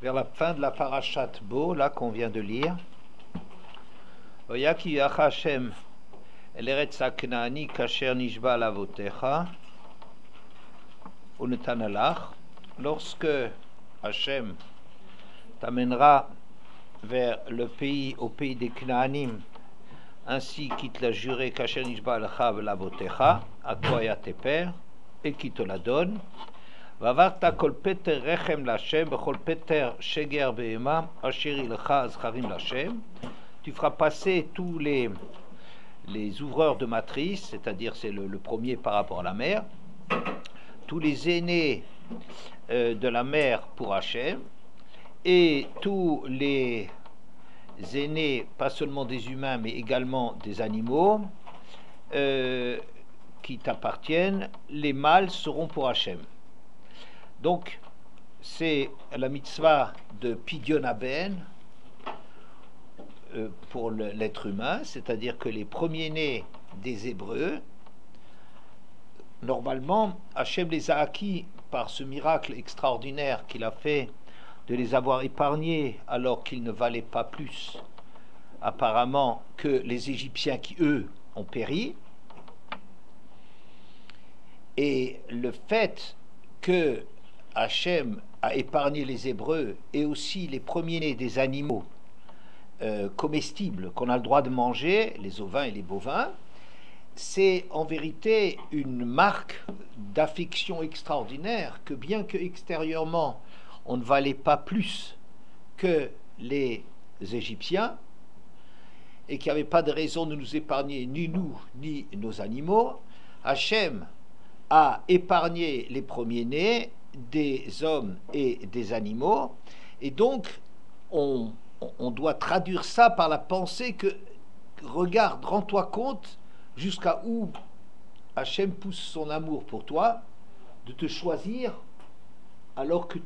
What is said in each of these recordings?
vers la fin de la parashat Bo, là qu'on vient de lire. Oyaki yacha Hashem el eretz haknaani kasher nishba lavotecha unetan alach. Lorsque Hashem t'amènera vers le pays, au pays des Knaanim, ainsi qu'il te l'a juré, kasher nishba lecha lavotecha, à toi et à tes pères, et qui te la donne. Vavarta kol peter rechem l'Hashem, bechol peter sheger behema, asher ilcha azcharim l'Hashem. Tu feras passer tous les ouvreurs de matrice, c'est-à-dire c'est le premier par rapport à la mère, tous les aînés de la mère pour Hachem, et tous les aînés, pas seulement des humains, mais également des animaux, qui t'appartiennent, les mâles seront pour Hachem. Donc, c'est la mitzvah de Pidyon Haben pour l'être humain, c'est-à-dire que les premiers-nés des Hébreux, normalement, Hachem les a acquis par ce miracle extraordinaire qu'il a fait de les avoir épargnés alors qu'ils ne valaient pas plus, apparemment, que les Égyptiens qui, eux, ont péri. Et le fait que Hachem a épargné les Hébreux et aussi les premiers-nés des animaux comestibles qu'on a le droit de manger, les ovins et les bovins, c'est en vérité une marque d'affection extraordinaire que bien que extérieurement on ne valait pas plus que les Égyptiens et qu'il n'y avait pas de raison de nous épargner ni nous ni nos animaux, Hachem a épargné les premiers-nés des hommes et des animaux, et donc on doit traduire ça par la pensée que, regarde, rends-toi compte jusqu'à où Hachem pousse son amour pour toi, de te choisir alors que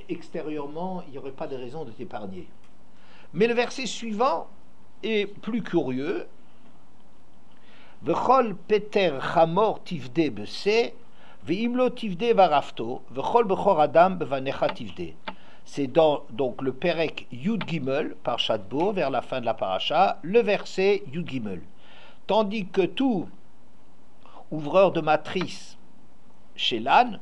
extérieurement il n'y aurait pas de raison de t'épargner. Mais le verset suivant est plus curieux. V'chol peter chamor tivde bese ve'imlo tivde varafto v'chol bechor adam bevanecha tivde. C'est dans donc le Perek Yud Gimel par Shadbo vers la fin de la paracha, le verset Yud Gimel. Tandis que tout ouvreur de matrice chez l'âne,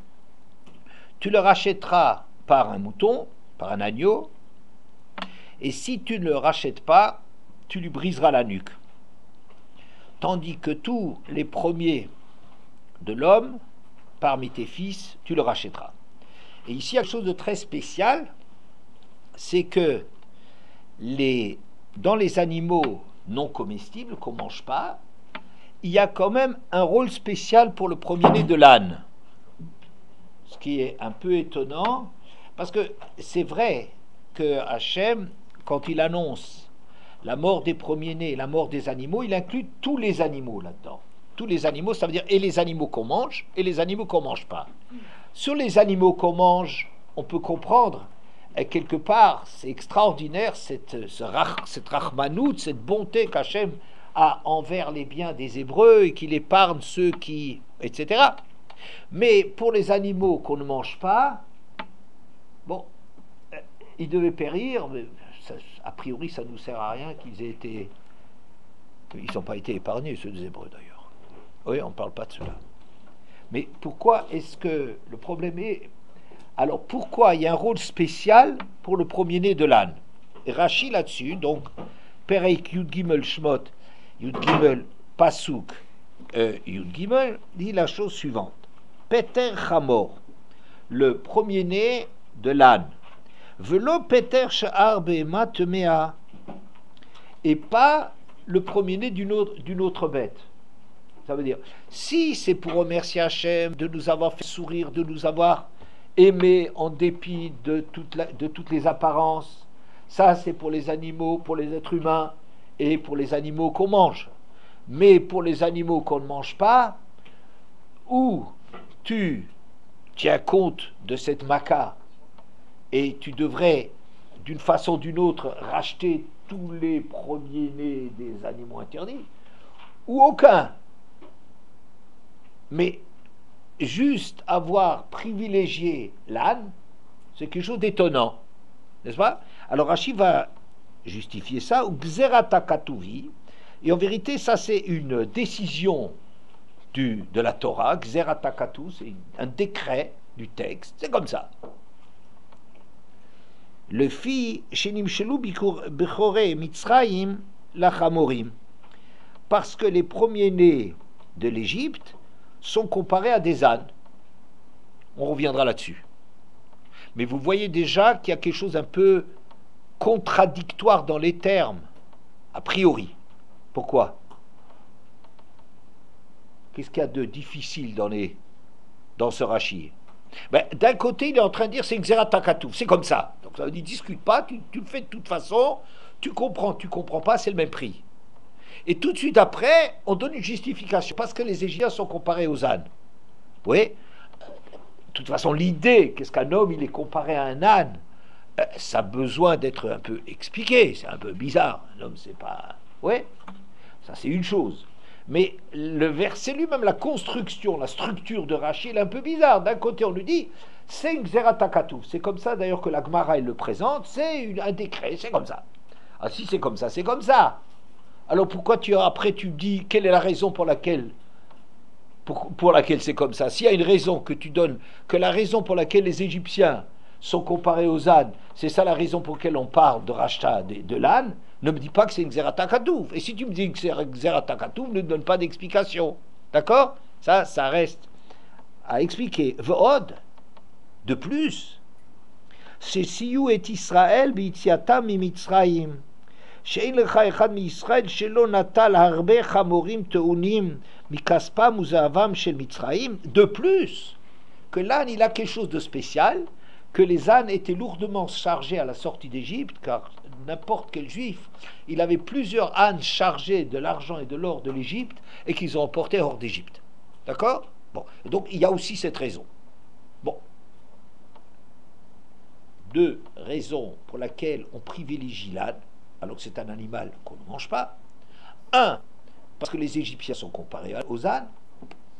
tu le rachèteras par un mouton, par un agneau, et si tu ne le rachètes pas, tu lui briseras la nuque. Tandis que tous les premiers de l'homme, parmi tes fils, tu le rachèteras. Et ici, il y a quelque chose de très spécial, c'est que dans les animaux non comestibles qu'on ne mange pas, il y a quand même un rôle spécial pour le premier-né de l'âne. Ce qui est un peu étonnant, parce que c'est vrai que Hachem, quand il annonce la mort des premiers-nés, la mort des animaux, il inclut tous les animaux là-dedans. Tous les animaux, ça veut dire et les animaux qu'on mange et les animaux qu'on ne mange pas. Sur les animaux qu'on mange, on peut comprendre, et quelque part, c'est extraordinaire cette rachmanout, cette bonté qu'Hachem a envers les biens des Hébreux et qu'il épargne ceux qui... etc. Mais pour les animaux qu'on ne mange pas, bon, ils devaient périr, mais a priori ça ne nous sert à rien qu'ils n'ont pas été épargnés, ceux des Hébreux d'ailleurs. Oui, on ne parle pas de cela. Mais pourquoi est-ce que le problème est... Alors pourquoi il y a un rôle spécial pour le premier-né de l'âne? Et Rashi là-dessus, donc Perek Yud Gimel Shmot, Yud Gimel Pasuk, Yud Gimel, dit la chose suivante. Peter Chamor, le premier-né de l'âne, Velo Peter Sha'ar Behema Temea, et pas le premier-né d'une autre bête. Ça veut dire, si c'est pour remercier Hachem de nous avoir fait sourire, de nous avoir aimés en dépit de toutes les apparences, ça c'est pour les animaux, pour les êtres humains et pour les animaux qu'on mange. Mais pour les animaux qu'on ne mange pas, où tu tiens compte de cette maca et tu devrais d'une façon ou d'une autre racheter tous les premiers-nés des animaux interdits, ou aucun. Mais juste avoir privilégié l'âne, c'est quelque chose d'étonnant. n'est-ce pas? Alors Rashi va justifier ça, ou Gzerata Katuvi, et en vérité, ça c'est une décision de la Torah, Gzerata Katu, c'est un décret du texte, c'est comme ça. Le fi shenim shelu bechore Mitzrayim lachamorim, parce que les premiers-nés de l'Égypte sont comparés à des ânes. On reviendra là-dessus. Mais vous voyez déjà qu'il y a quelque chose un peu contradictoire dans les termes, a priori. Pourquoi? Qu'est-ce qu'il y a de difficile dans ce Rashi? D'un côté, il est en train de dire c'est Xerat Hakatuv, c'est comme ça. Donc ça veut dire discute pas, tu le fais de toute façon, tu comprends pas, c'est le même prix. Et tout de suite après, on donne une justification, parce que les Égyptiens sont comparés aux ânes. Oui. De toute façon, l'idée qu'est-ce qu'un homme, il est comparé à un âne, ça a besoin d'être un peu expliqué, c'est un peu bizarre. Un homme, c'est pas... Oui, ça c'est une chose. Mais le verset lui-même, la construction, la structure de Rashi, elle est un peu bizarre. D'un côté, on lui dit, c'est une Xerat Hakatuv. C'est comme ça d'ailleurs que la Gemara, elle le présente, c'est un décret, c'est comme ça. Ah si c'est comme ça, c'est comme ça. Alors pourquoi après tu dis quelle est la raison pour laquelle c'est comme ça? S'il y a une raison que tu donnes, que la raison pour laquelle les Égyptiens sont comparés aux ânes, c'est ça la raison pour laquelle on parle de rachat de l'âne, ne me dis pas que c'est une Xerat Hakatuv. Et si tu me dis que c'est une Xerat Hakatuv, ne donne pas d'explication. D'accord? Ça reste à expliquer. V'od, de plus, c'est Siyu et Israël b'yitziatam mimitzrayim. De plus, que l'âne il a quelque chose de spécial, que les ânes étaient lourdement chargés à la sortie d'Égypte, car n'importe quel juif, il avait plusieurs ânes chargés de l'argent et de l'or de l'Égypte et qu'ils ont emportés hors d'Égypte. D'accord? Bon, donc il y a aussi cette raison. Bon. Deux raisons pour lesquelles on privilégie l'âne, alors que c'est un animal qu'on ne mange pas. Un, parce que les Égyptiens sont comparés aux ânes.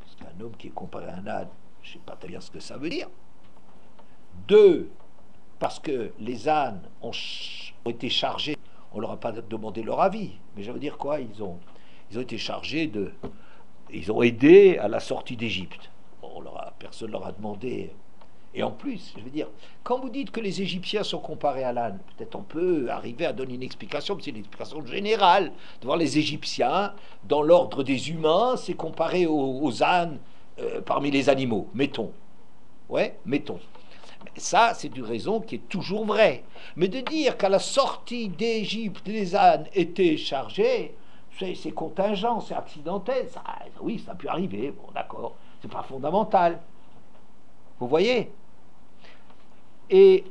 Parce qu'un homme qui est comparé à un âne, je ne sais pas très bien ce que ça veut dire. Deux, parce que les ânes ont été chargés, on ne leur a pas demandé leur avis, mais ça veut dire quoi? Ils ont été chargés ils ont aidé à la sortie d'Égypte. Personne ne leur a demandé. Et en plus, je veux dire, quand vous dites que les Égyptiens sont comparés à l'âne, peut-être on peut arriver à donner une explication, mais c'est une explication générale. De voir les Égyptiens, dans l'ordre des humains, c'est comparé aux ânes parmi les animaux, mettons. Ouais, mettons. Ça, c'est une raison qui est toujours vraie. Mais de dire qu'à la sortie d'Égypte, les ânes étaient chargés, c'est contingent, c'est accidentel. Oui, ça peut arriver, bon d'accord, c'est pas fondamental. Vous voyez? Et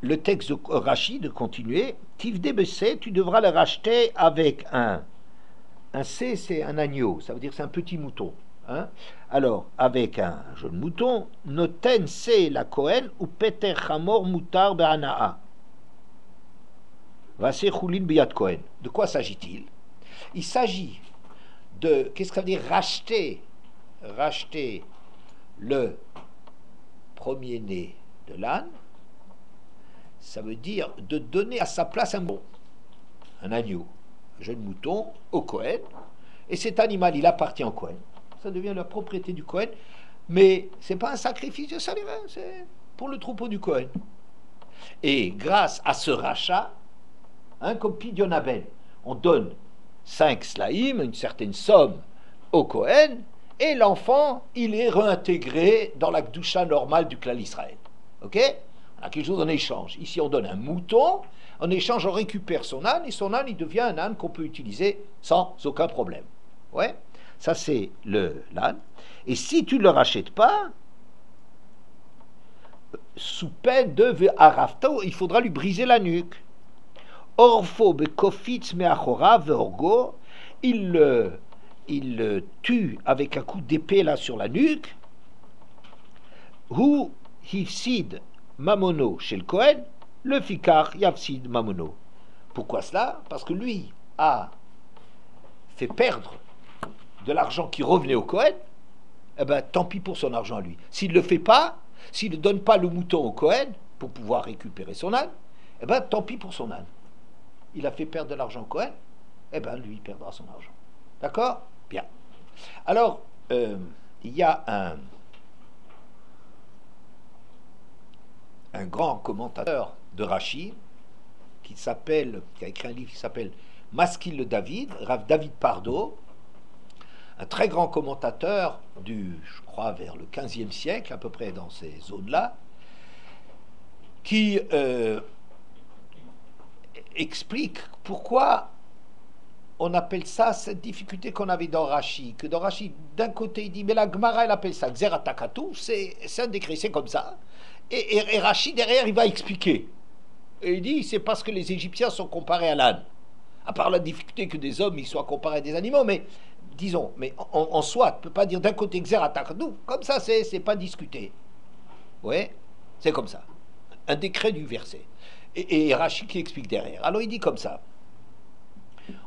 le texte de Rashi de continuer, Tivde Bessé, tu devras le racheter avec un C, c'est un agneau, ça veut dire c'est un petit mouton. Hein? Alors, avec un jeune mouton, Noten C la Kohen ou Peter Chamor Moutar Be'anaa. Vasé Choulin Biyat Kohen. De quoi s'agit-il? Il s'agit de, qu'est-ce que ça veut dire racheter le premier-né de l'âne, ça veut dire de donner à sa place un agneau, un jeune mouton au Kohen, et cet animal, il appartient au Kohen. Ça devient la propriété du Kohen, mais c'est pas un sacrifice de salérin, c'est pour le troupeau du Kohen. Et grâce à ce rachat, comme Pidyon Abel, on donne 5 slaïm, une certaine somme au Kohen, et l'enfant, il est réintégré dans la Gdusha normale du clan Israël. Ok? On a quelque chose en échange. Ici, on donne un mouton, en échange, on récupère son âne, et son âne, il devient un âne qu'on peut utiliser sans aucun problème. Ouais? Ça, c'est l'âne. Et si tu ne le rachètes pas, sous peine de Arafto, il faudra lui briser la nuque. Orfo bekofitz meachora veorgo, il le tue avec un coup d'épée là sur la nuque. Hu hifsid mamono chez le Kohen, le fikar yafsid mamono. Pourquoi cela? Parce que lui a fait perdre de l'argent qui revenait au Kohen. Eh ben, tant pis pour son argent à lui. S'il ne le fait pas, s'il ne donne pas le mouton au Kohen, pour pouvoir récupérer son âne, eh bien, tant pis pour son âne. Il a fait perdre de l'argent Cohen, eh bien, lui, il perdra son argent. D'accord? Bien. Alors, il y a un grand commentateur de Rashi qui a écrit un livre qui s'appelle Maskil le David, Rav David Pardo, un très grand commentateur je crois, vers le 15e siècle, à peu près dans ces zones-là, qui explique pourquoi on appelle ça cette difficulté qu'on avait dans Rashi, que dans Rashi, d'un côté, il dit, mais la Gemara, elle appelle ça Xeratakatu, c'est un décret, c'est comme ça, et Rashi, derrière, il va expliquer. Et il dit, c'est parce que les Égyptiens sont comparés à l'âne. À part la difficulté que des hommes ils soient comparés à des animaux, mais disons, mais en soi, tu ne peux pas dire d'un côté Xeratakatu, comme ça, c'est pas discuté. Oui, c'est comme ça. Un décret du verset. Et Rashi qui explique derrière. Alors il dit comme ça.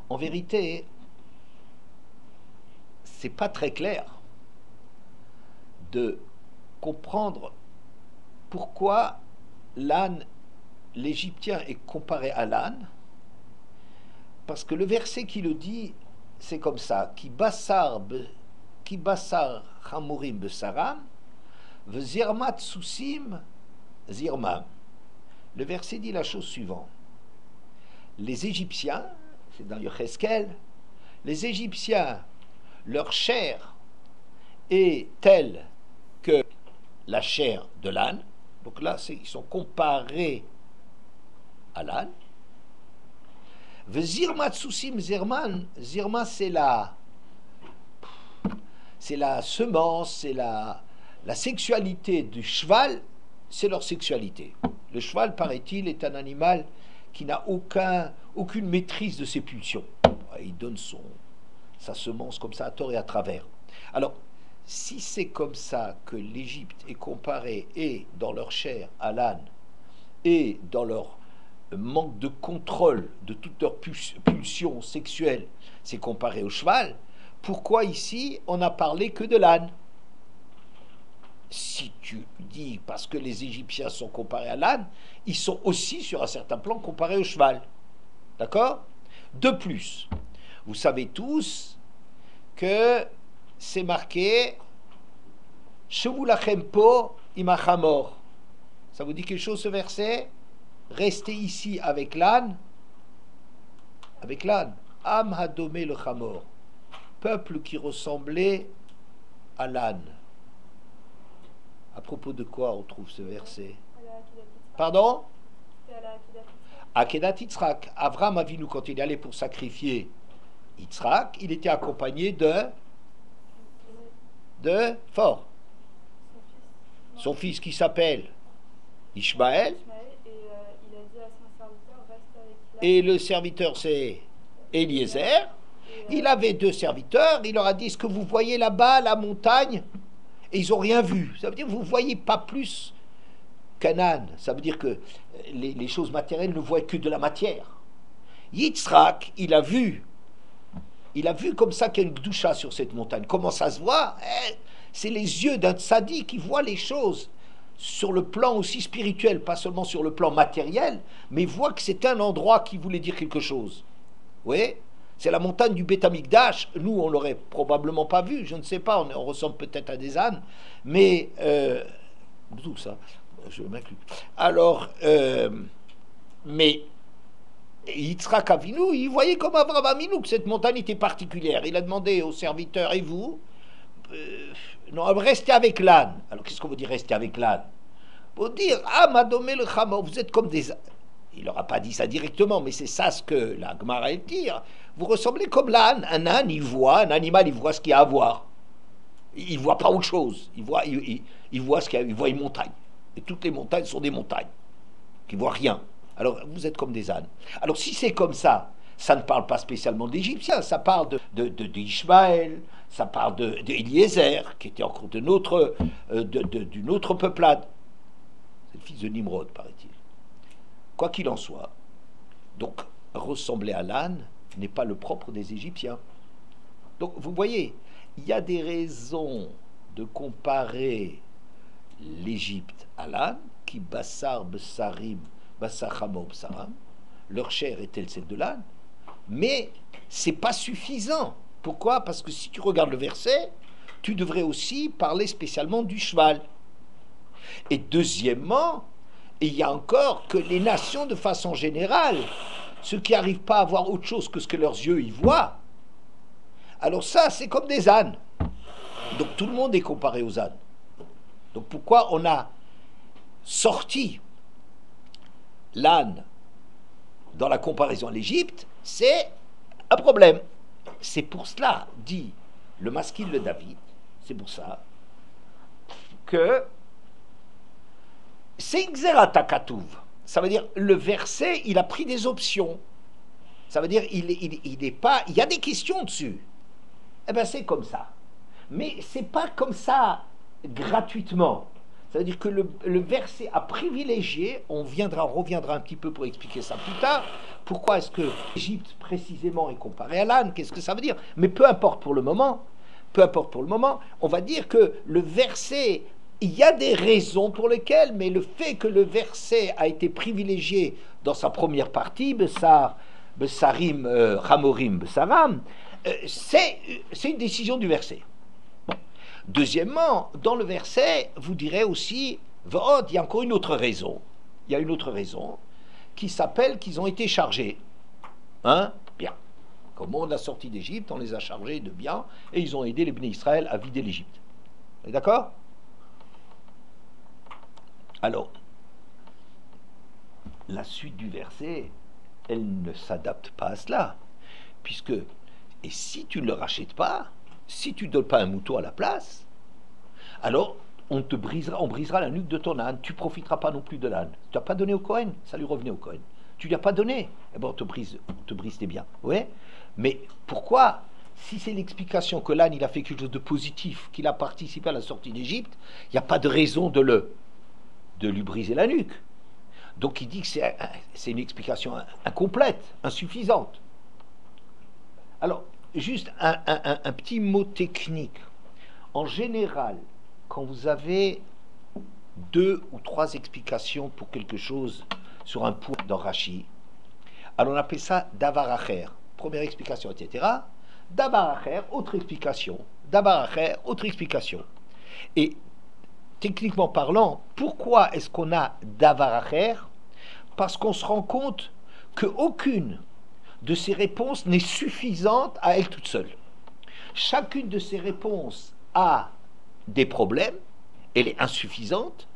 En vérité, c'est pas très clair de comprendre pourquoi l'âne, l'Égyptien est comparé à l'âne, parce que le verset qui le dit, c'est comme ça. Ki basar chamurim besaram, vezirmat susim zirmam. Le verset dit la chose suivante. Les Égyptiens, c'est dans Yecheskel, les Égyptiens, leur chair est telle que la chair de l'âne. Donc là, ils sont comparés à l'âne. Zirma tsusim zirman, zirma c'est la semence, c'est la sexualité du cheval, c'est leur sexualité. Le cheval, paraît-il, est un animal qui n'a aucune maîtrise de ses pulsions. Il donne sa semence comme ça à tort et à travers. Alors, si c'est comme ça que l'Égypte est comparée et dans leur chair à l'âne et dans leur manque de contrôle de toutes leurs pulsions sexuelles, c'est comparé au cheval, pourquoi ici on n'a parlé que de l'âne? Si tu dis parce que les Égyptiens sont comparés à l'âne, ils sont aussi sur un certain plan comparés au cheval. D'accord? De plus, vous savez tous que c'est marqué Shevulachem po imachamor. Ça vous dit quelque chose ce verset? Restez ici avec l'âne. Avec l'âne. Am hadomé le chamor. Peuple qui ressemblait à l'âne. À propos de quoi on trouve ce verset? Pardon? Akedat Yitzhak. Avram Avinu, quand il est allé pour sacrifier Yitzhak, il était accompagné de Fort. Son fils qui s'appelle Ishmaël. Et le serviteur c'est Eliezer. Il avait deux serviteurs. Il leur a dit, est-ce que vous voyez là-bas la montagne? Et ils n'ont rien vu. Ça veut dire que vous ne voyez pas plus qu'un âne. Ça veut dire que les choses matérielles ne voient que de la matière. Yitzhak, il a vu comme ça qu'il y a une doucha sur cette montagne. Comment ça se voit? C'est les yeux d'un tzaddik qui voit les choses sur le plan aussi spirituel, pas seulement sur le plan matériel, mais voit que c'est un endroit qui voulait dire quelque chose. Oui, c'est la montagne du Beth Amikdash. Nous, on l'aurait probablement pas vu, je ne sais pas, on ressemble peut-être à des ânes, mais tout ça, je m'inclus. Alors, mais Yitzhak Avinu, il voyait comme Avraham Avinu que cette montagne était particulière. Il a demandé aux serviteurs, et vous? Non, restez avec l'âne. Alors qu'est-ce qu'on veut dire rester avec l'âne? Pour dire, ah, Madomé le Chamor, vous êtes comme des... Il n'aura pas dit ça directement, mais c'est ça ce que la Gemara elle dit. Vous ressemblez comme l'âne. Un âne, il voit, un animal, il voit ce qu'il y a à voir. Il ne voit pas autre chose. Il voit ce qu'il y a, il voit une montagne. Et toutes les montagnes sont des montagnes qui ne voient rien. Alors, vous êtes comme des ânes. Alors, si c'est comme ça, ça ne parle pas spécialement d'Égyptiens, ça parle d'Ishmaël, ça parle d'Eliezer, qui était encore d'une autre peuplade. C'est le fils de Nimrod, paraît-il. Quoi qu'il en soit, donc, ressembler à l'âne n'est pas le propre des Égyptiens. Donc, vous voyez, il y a des raisons de comparer l'Égypte à l'âne ki basar besarim basar chamo besaram, leur chair est-elle celle de l'âne, mais c'est pas suffisant. Pourquoi? Parce que si tu regardes le verset, tu devrais aussi parler spécialement du cheval. Et deuxièmement, il y a encore que les nations de façon générale, ceux qui n'arrivent pas à voir autre chose que ce que leurs yeux y voient, alors ça c'est comme des ânes. Donc tout le monde est comparé aux ânes. Donc pourquoi on a sorti l'âne dans la comparaison à l'Égypte? C'est un problème. C'est pour cela, dit le Maskil de David, c'est pour ça que c'est Xerata Katouv. Ça veut dire le verset, il a pris des options. Ça veut dire il est pas, il y a des questions dessus. Eh bien c'est comme ça. Mais c'est pas comme ça gratuitement. Ça veut dire que le verset a privilégié, on reviendra un petit peu pour expliquer ça plus tard, pourquoi est-ce que l'Égypte précisément est comparée à l'âne, qu'est-ce que ça veut dire, mais peu importe pour le moment, on va dire que le verset, il y a des raisons pour lesquelles, mais le fait que le verset a été privilégié dans sa première partie, Besarim, Hamorim, Besaram, c'est une décision du verset. Deuxièmement, dans le verset, vous direz aussi, il y a encore une autre raison. Il y a une autre raison qui s'appelle qu'ils ont été chargés. Hein? Bien. Comme on l'a sorti d'Égypte, on les a chargés de biens et ils ont aidé les Béné Israël à vider l'Égypte. D'accord? Alors, la suite du verset, elle ne s'adapte pas à cela. Puisque, et si tu ne le rachètes pas, si tu ne donnes pas un mouton à la place, alors on brisera la nuque de ton âne, tu ne profiteras pas non plus de l'âne. Tu n'as pas donné au Cohen, ça lui revenait au Cohen. Tu ne lui as pas donné, eh ben on te brise tes biens. Ouais. Mais pourquoi, si c'est l'explication que l'âne il a fait quelque chose de positif, qu'il a participé à la sortie d'Égypte, il n'y a pas de raison de lui briser la nuque. Donc il dit que c'est une explication incomplète, insuffisante. Alors, juste un petit mot technique. En général, quand vous avez 2 ou 3 explications pour quelque chose sur un point dans Rashi, alors on appelle ça davar acher, première explication, etc. Davar acher, autre explication. Davar acher, autre explication. Et techniquement parlant, pourquoi est-ce qu'on a davar acher? Parce qu'on se rend compte qu'aucune de ces réponses n'est suffisante à elle toute seule. Chacune de ces réponses a des problèmes, elle est insuffisante,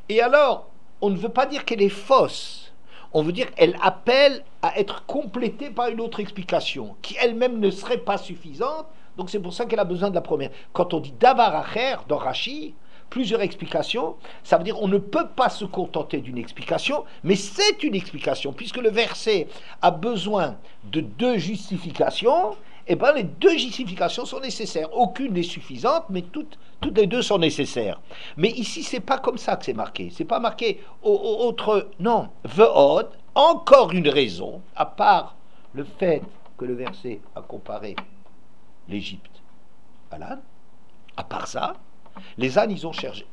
et alors on ne veut pas dire qu'elle est fausse, on veut dire qu'elle appelle à être complétée par une autre explication, qui elle-même ne serait pas suffisante, donc c'est pour ça qu'elle a besoin de la première. Quand on dit davar acher dans Rashi, plusieurs explications, ça veut dire on ne peut pas se contenter d'une explication, mais c'est une explication, puisque le verset a besoin de 2 justifications, et bien les 2 justifications sont nécessaires. Aucune n'est suffisante, mais toutes les 2 sont nécessaires. Mais ici, c'est pas comme ça que c'est marqué. C'est pas marqué autre. Non, ve'od, encore une raison, à part le fait que le verset a comparé l'Égypte à l'âne, à part ça, les ânes, ils ont cherché,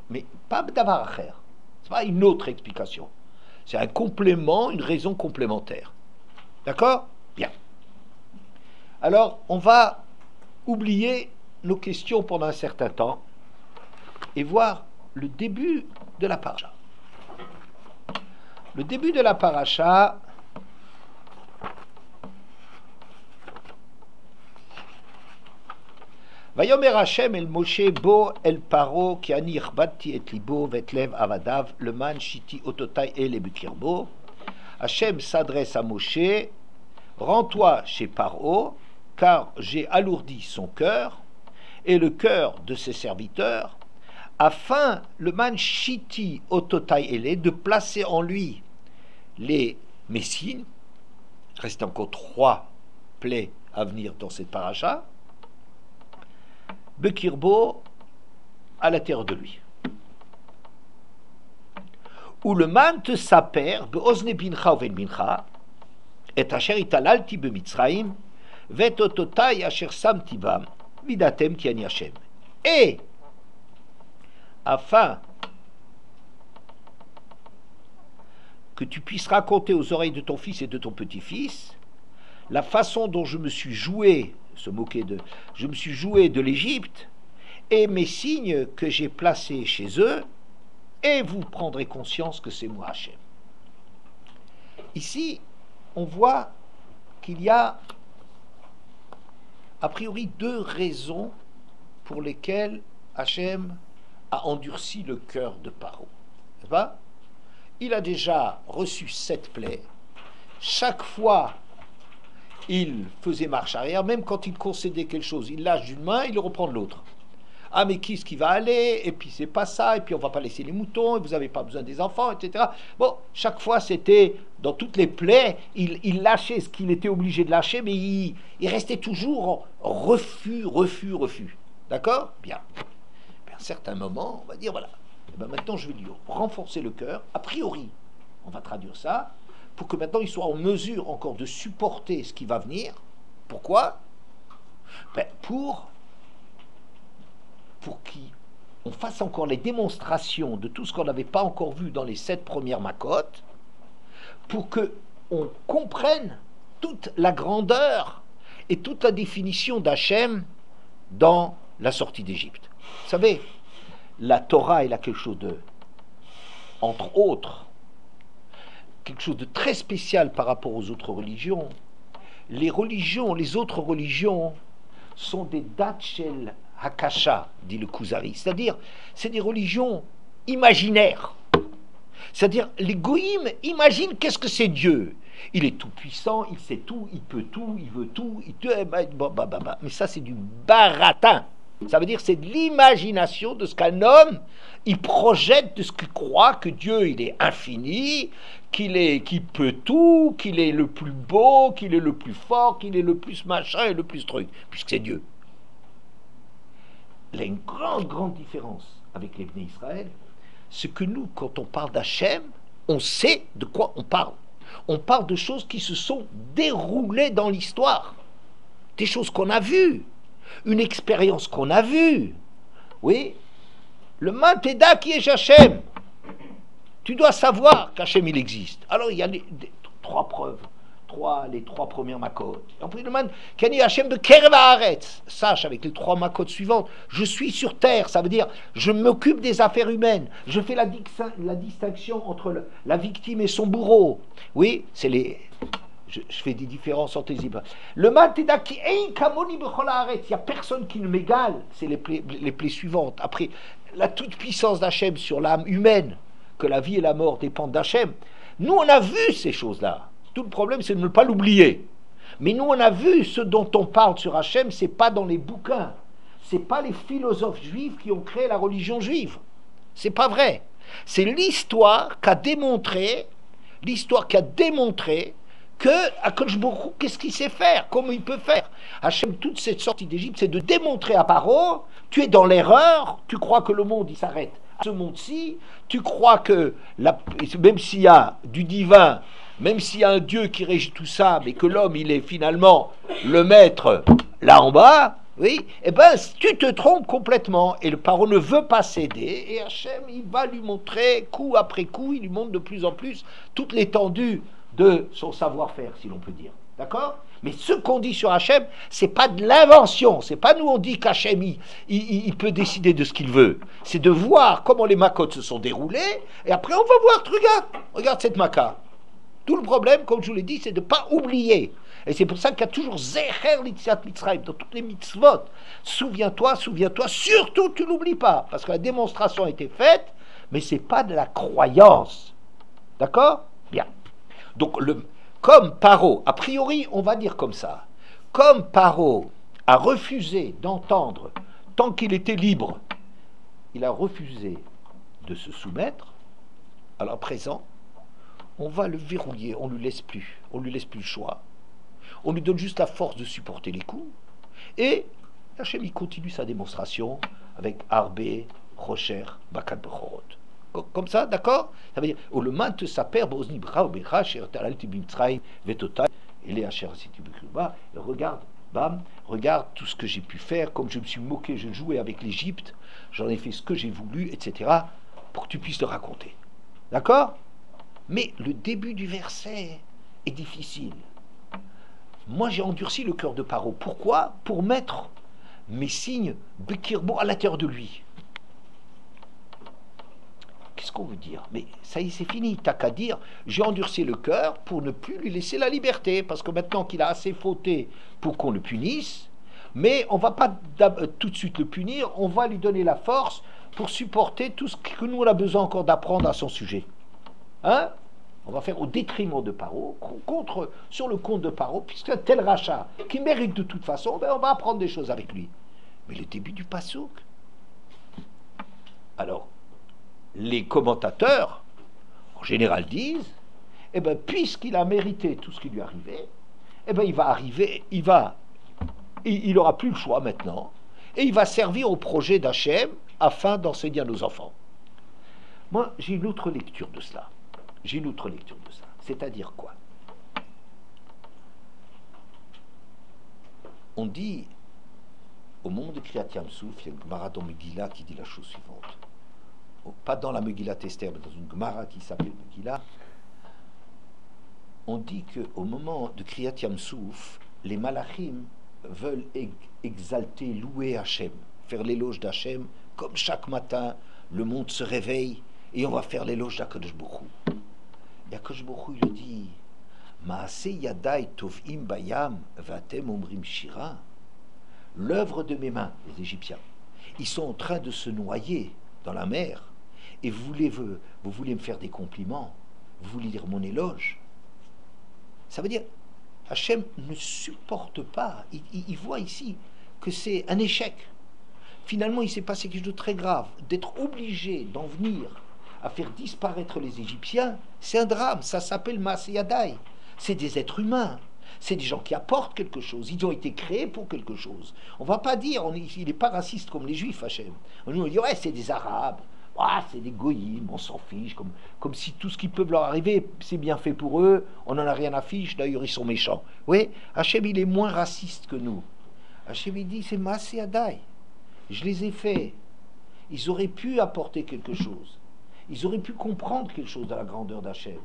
mais pas davar acher. C'est pas une autre explication. C'est un complément, une raison complémentaire. D'accord? Bien. Alors, on va oublier nos questions pendant un certain temps et voir le début de la paracha. Le début de la paracha, Vayomer Hashem el Moshe bo el paro ki ani irbadti et libo vetlev avadav leman shiti ototai el ebukirbo. Hashem s'adresse à Moshe, rends-toi chez Paro, car j'ai alourdi son cœur et le cœur de ses serviteurs, afin le man shiti ototai ele de placer en lui mes signes. Il reste encore 3 plaies à venir dans cette paracha. Bekirbo, à l'intérieur de lui. Où le man te saper, beozne bincha oven bincha, et asher italalti bemitzraim, vet ototai asher samti bam, vidatem ki ani Hashem. Et, afin que tu puisses raconter aux oreilles de ton fils et de ton petit-fils la façon dont je me suis joué, je me suis joué de l'Égypte et mes signes que j'ai placés chez eux, et vous prendrez conscience que c'est moi Hachem. Ici, on voit qu'il y a a priori deux raisons pour lesquelles Hachem a endurci le cœur de Paro. Il a déjà reçu 7 plaies. Chaque fois, il faisait marche arrière, même quand il concédait quelque chose, il lâche d'une main, il le reprend de l'autre. Ah, mais qui est-ce qui va aller? Et puis c'est pas ça, et puis on va pas laisser les moutons, et vous n'avez pas besoin des enfants, etc. Bon, chaque fois c'était, dans toutes les plaies, il lâchait ce qu'il était obligé de lâcher, mais il restait toujours en refus. D'accord? Bien. À un certain moment, on va dire, voilà, et ben maintenant je vais lui renforcer le cœur, a priori, on va traduire ça, pour que maintenant il soit en mesure encore de supporter ce qui va venir. Pourquoi? Ben, pour qu'on fasse encore les démonstrations de tout ce qu'on n'avait pas encore vu dans les 7 premières makotes, pour qu'on comprenne toute la grandeur et toute la définition d'Hachem dans la sortie d'Égypte. Vous savez, la Torah, elle a quelque chose de, entre autres, quelque chose de très spécial par rapport aux autres religions. Les autres religions sont des datchel Hakasha, dit le Kuzari, c'est-à-dire, c'est des religions imaginaires. C'est-à-dire, les goïms imaginent qu'est-ce que c'est Dieu. Il est tout puissant, il sait tout, il peut tout, il veut tout, mais ça c'est du baratin. Ça veut dire c'est de l'imagination de ce qu'un homme il projette, de ce qu'il croit que Dieu il est infini, qu'il peut tout, qu'il est le plus beau, qu'il est le plus fort, qu'il est le plus machin et le plus truc, puisque c'est Dieu. Il y a une grande différence avec les Bnei Israël, c'est que nous, quand on parle d'Hachem, on sait de quoi on parle. On parle de choses qui se sont déroulées dans l'histoire, des choses qu'on a vues, une expérience qu'on a vue. Oui, le Manteda qui est Hachem, tu dois savoir qu'Hachem il existe. Alors il y a les 3 preuves. Les 3 premières makot. Après, le man, Kani Hachem de Kerev Haaretz. Sache avec les 3 makot suivantes, je suis sur terre, ça veut dire je m'occupe des affaires humaines. Je fais la distinction entre la victime et son bourreau. Oui, c'est les. Je fais des différences entre les ibres. Le man teda qui ein kamoni bechol haaretz. Il n'y a personne qui ne m'égale. C'est les plaies suivantes. Après, la toute puissance d'Hachem sur l'âme humaine, que la vie et la mort dépendent d'Hachem. Nous, on a vu ces choses-là. Tout le problème, c'est de ne pas l'oublier. Mais nous, on a vu ce dont on parle sur Hachem, c'est pas dans les bouquins. C'est pas les philosophes juifs qui ont créé la religion juive. C'est pas vrai. C'est l'histoire qui a démontré que Akadosh Baruch Hu, qu'est-ce qu'il sait faire, comment il peut faire. Hachem, toute cette sortie d'Égypte, c'est de démontrer à Paro, tu es dans l'erreur, tu crois que le monde, il s'arrête à ce monde-ci, tu crois que, même s'il y a du divin, même s'il y a un Dieu qui régit tout ça, mais que l'homme, il est finalement le maître là en bas, oui, eh bien, tu te trompes complètement. Et le Paro ne veut pas céder, et Hachem, il va lui montrer, coup après coup, il lui montre de plus en plus toute l'étendue de son savoir-faire, si l'on peut dire. D'accord? Mais ce qu'on dit sur Hachem, c'est pas de l'invention, c'est pas nous on dit qu'Hachem, il peut décider de ce qu'il veut. C'est de voir comment les makotes se sont déroulées, et après on va voir, regarde cette maka. Tout le problème, comme je vous l'ai dit, c'est de ne pas oublier. Et c'est pour ça qu'il y a toujours Zecher l'Itziat Mitzrayim dans toutes les mitzvot. Souviens-toi, surtout tu n'oublies pas, parce que la démonstration a été faite, mais ce n'est pas de la croyance. D'accord? Bien. Donc, comme Paro, a priori, on va dire comme ça, comme Paro a refusé d'entendre, tant qu'il était libre, il a refusé de se soumettre, alors à présent, on va le verrouiller, on ne lui laisse plus le choix. On lui donne juste la force de supporter les coups. Et Hachem, il continue sa démonstration avec Arbé, Rocher, Bakat Bechorot. Comme ça, d'accord? Ça veut dire, le mante saper, Bozni Bra, Becha, Shertal Tibimtraim, Vetotai, et les Hacher Situbikuba, et regarde, bam, regarde tout ce que j'ai pu faire, comme je me suis moqué, je jouais avec l'Égypte, j'en ai fait ce que j'ai voulu, etc., pour que tu puisses le raconter. D'accord? Mais le début du verset est difficile. Moi, j'ai endurci le cœur de Paro. Pourquoi? Pour mettre mes signes Bekirbo à l'intérieur de lui. Qu'est-ce qu'on veut dire? Mais ça y est, c'est fini. T'as qu'à dire, j'ai endurci le cœur pour ne plus lui laisser la liberté. Parce que maintenant qu'il a assez fauté pour qu'on le punisse, mais on ne va pas tout de suite le punir, on va lui donner la force pour supporter tout ce que nous on a besoin encore d'apprendre à son sujet. Hein? On va faire au détriment de Paro, sur le compte de Paro, puisqu'un tel rachat, qui mérite de toute façon, ben on va apprendre des choses avec lui. Mais le début du Passouk. Alors, les commentateurs, en général, disent, eh ben, puisqu'il a mérité tout ce qui lui arrivait, eh ben, il n'aura plus le choix maintenant, et il va servir au projet d'Hachem afin d'enseigner à nos enfants. Moi, j'ai une autre lecture de cela. C'est-à-dire quoi? On dit, au moment de Kriyat Yam-Souf, il y a une Gemara dans Megillah qui dit la chose suivante. Pas dans la Megillah Esther, mais dans une Gemara qui s'appelle Megillah. On dit qu'au moment de Kriyat Yam-Souf, les Malachim veulent exalter, louer Hachem, faire l'éloge d'Hachem, comme chaque matin, le monde se réveille et on va faire l'éloge d'Akadosh Baruch Hu. Et Akadosh Baruch Hu, il dit, Maase yadai tovim bayam vatem omrim shira. L'œuvre de mes mains, les Égyptiens, ils sont en train de se noyer dans la mer, et vous voulez me faire des compliments, vous voulez lire mon éloge. Ça veut dire, Hachem ne supporte pas, il voit ici que c'est un échec. Finalement, il s'est passé quelque chose de très grave. D'être obligé d'en venir à faire disparaître les Égyptiens, c'est un drame, ça s'appelle Maaseh Yadai. C'est des êtres humains, c'est des gens qui apportent quelque chose, ils ont été créés pour quelque chose. On ne va pas dire, il n'est pas raciste comme les Juifs, Hachem. On nous dit, ouais, c'est des Arabes, c'est des goyim, on s'en fiche, comme si tout ce qui peut leur arriver, c'est bien fait pour eux, on n'en a rien à fiche, d'ailleurs ils sont méchants. Oui, Hachem, il est moins raciste que nous. Hachem, il dit, c'est Maaseh Yadai. Je les ai faits. Ils auraient pu apporter quelque chose. Ils auraient pu comprendre quelque chose de la grandeur d'Hachem.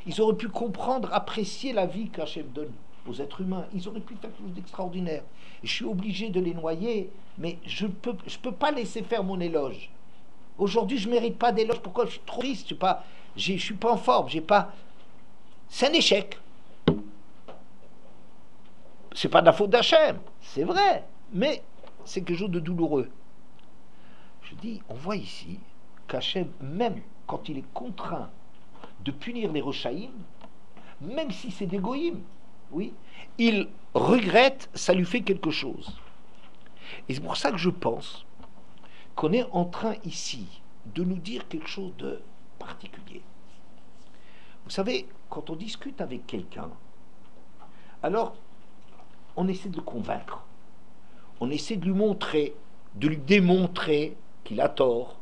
Ils auraient pu comprendre, apprécier la vie qu'Hachem donne aux êtres humains. Ils auraient pu faire quelque chose d'extraordinaire. Et je suis obligé de les noyer, mais je peux pas laisser faire mon éloge. Aujourd'hui, je ne mérite pas d'éloge. Pourquoi? Je suis trop triste. Je suis pas en forme. C'est un échec. C'est pas de la faute d'Hachem. C'est vrai. Mais c'est quelque chose de douloureux. Je dis, on voit ici qu'Hachem, même quand il est contraint de punir les Rochaïm, même si c'est des goïm, oui, il regrette, ça lui fait quelque chose. Et c'est pour ça que je pense qu'on est en train ici de nous dire quelque chose de particulier. Vous savez, quand on discute avec quelqu'un, alors on essaie de le convaincre, on essaie de lui montrer, de lui démontrer qu'il a tort,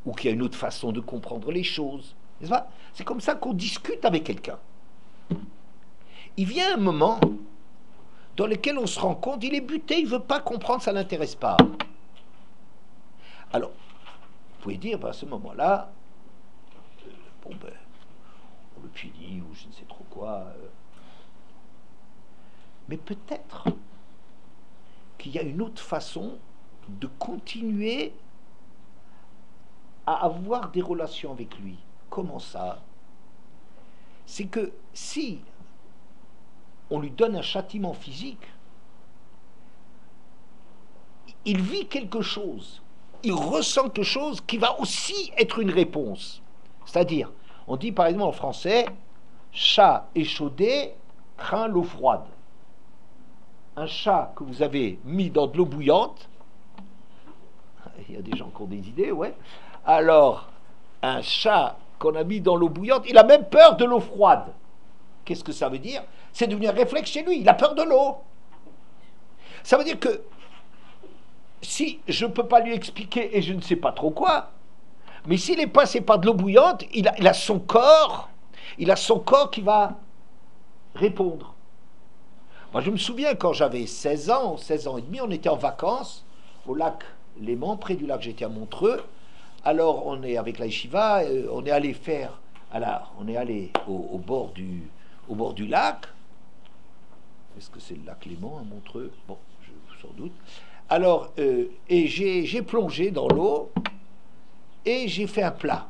ou qu'il y a une autre façon de comprendre les choses. N'est-ce pas? C'est comme ça qu'on discute avec quelqu'un. Il vient un moment dans lequel on se rend compte, il est buté, il ne veut pas comprendre, ça ne l'intéresse pas. Alors, vous pouvez dire, à ce moment-là, on le punit, ou je ne sais trop quoi. Mais peut-être qu'il y a une autre façon de continuer à avoir des relations avec lui. Comment ça? C'est que si on lui donne un châtiment physique, il vit quelque chose, il ressent quelque chose qui va aussi être une réponse. C'est-à-dire, on dit par exemple en français, chat échaudé craint l'eau froide. Un chat que vous avez mis dans de l'eau bouillante, il y a des gens qui ont des idées, ouais. Alors, un chat qu'on a mis dans l'eau bouillante, il a même peur de l'eau froide. Qu'est-ce que ça veut dire? C'est devenu un réflexe chez lui, il a peur de l'eau. Ça veut dire que si je ne peux pas lui expliquer et je ne sais pas trop quoi, mais s'il est passé par de l'eau bouillante, il a son corps qui va répondre. Moi, je me souviens quand j'avais 16 ans et demi, on était en vacances au lac Léman, près du lac, j'étais à Montreux. Alors, on est avec la yeshiva, on est allé faire Alors, on est allé au bord du lac. Est-ce que c'est le lac Léman à Montreux? Bon, sans doute. Alors, et j'ai plongé dans l'eau et j'ai fait un plat.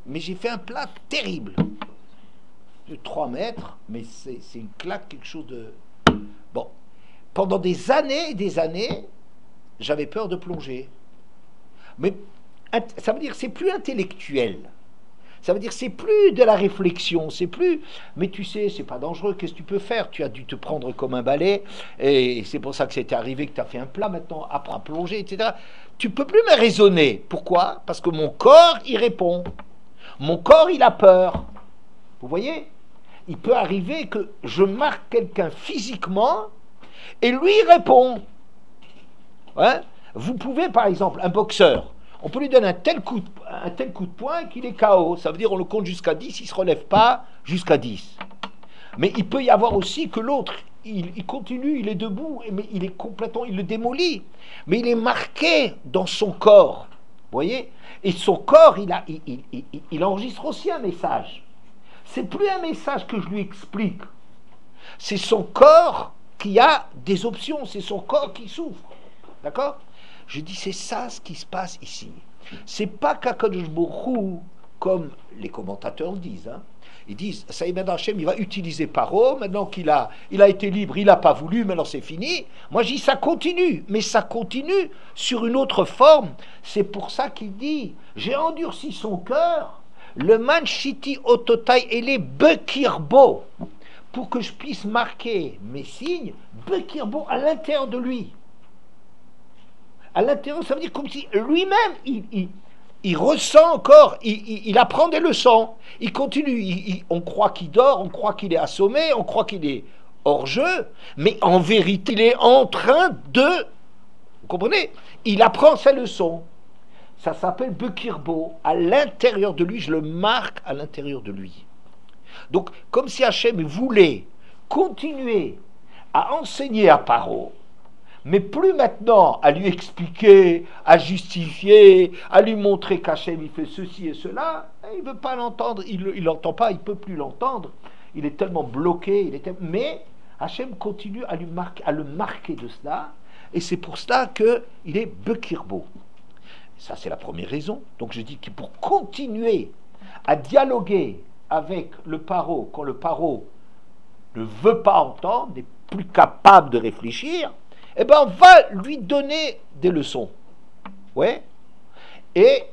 Mais j'ai fait un plat terrible. De 3 mètres, mais c'est une claque, quelque chose de... Bon. Pendant des années et des années, j'avais peur de plonger. Mais ça veut dire que c'est plus intellectuel. Ça veut dire que c'est plus de la réflexion, c'est plus... Mais tu sais, c'est pas dangereux, qu'est-ce que tu peux faire? Tu as dû te prendre comme un balai, et c'est pour ça que c'était arrivé que tu as fait un plat maintenant, apprends à plonger, etc. Tu peux plus me raisonner. Pourquoi? Parce que mon corps, il répond. Mon corps, il a peur. Vous voyez? Il peut arriver que je marque quelqu'un physiquement, et lui, il répond. Hein? Vous pouvez, par exemple, un boxeur, on peut lui donner un tel coup de poing qu'il est KO. Ça veut dire on le compte jusqu'à 10, il ne se relève pas jusqu'à 10. Mais il peut y avoir aussi que l'autre, il continue, il est debout, mais il est complètement, il le démolit. Mais il est marqué dans son corps. Vous voyez? Et son corps, il enregistre aussi un message. C'est plus un message que je lui explique. C'est son corps qui a des options, c'est son corps qui souffre. D'accord? Je dis, c'est ça ce qui se passe ici. C'est pas qu'Akadosh Baruch Hu, comme les commentateurs le disent, hein. Ils disent, ça y est, maintenant Hachem, il va utiliser Paro, maintenant qu'il a été libre, il n'a pas voulu, maintenant c'est fini. Moi je dis, ça continue, mais ça continue sur une autre forme. C'est pour ça qu'il dit, j'ai endurci son cœur, le manchiti ototai et les bekirbo, pour que je puisse marquer mes signes, bekirbo à l'intérieur de lui. À l'intérieur, ça veut dire comme si lui-même, il ressent encore, il apprend des leçons, il continue, on croit qu'il dort, on croit qu'il est assommé, on croit qu'il est hors jeu, mais en vérité, il est en train de, vous comprenez? Il apprend ses leçons. Ça s'appelle Bekirbo, à l'intérieur de lui, je le marque à l'intérieur de lui. Donc, comme si Hachem voulait continuer à enseigner à Paro, mais plus maintenant à lui expliquer, à justifier, à lui montrer qu'Hachem il fait ceci et cela, il ne veut pas l'entendre, il l'entend pas, il ne peut plus l'entendre, il est tellement bloqué, mais Hachem continue à le marquer de cela, et c'est pour cela qu'il est Bekirbo. Ça c'est la première raison. Donc je dis que pour continuer à dialoguer avec le paro, quand le paro ne veut pas entendre, n'est plus capable de réfléchir, eh ben on va lui donner des leçons. Ouais. Et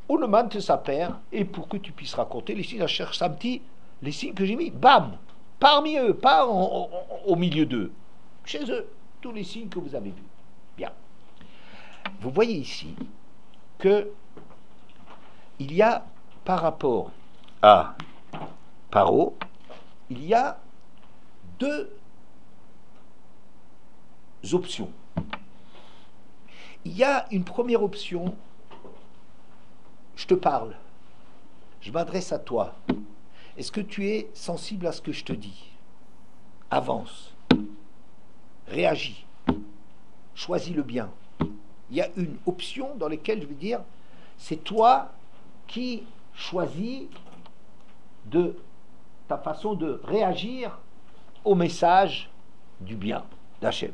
Ouleman te s'appelle, et pour que tu puisses raconter les signes à Cher Samti, les signes que j'ai mis, bam, parmi eux, pas au milieu d'eux, chez eux, tous les signes que vous avez vus. Bien. Vous voyez ici que il y a, par rapport à Paro, il y a deux options. Il y a une première option, je te parle, je m'adresse à toi. Est-ce que tu es sensible à ce que je te dis? Avance, réagis, choisis le bien. Il y a une option dans laquelle je veux dire, c'est toi qui choisis de ta façon de réagir au message du bien d'Hachem.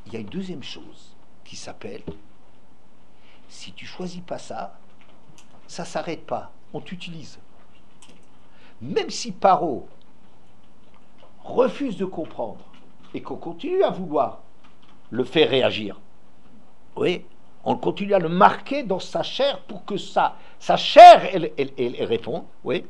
Il y a une deuxième chose qui s'appelle, si tu choisis pas ça, ça s'arrête pas, on t'utilise. Même si Paro refuse de comprendre et qu'on continue à vouloir le faire réagir, oui, on continue à le marquer dans sa chair pour que sa chair elle réponde, oui,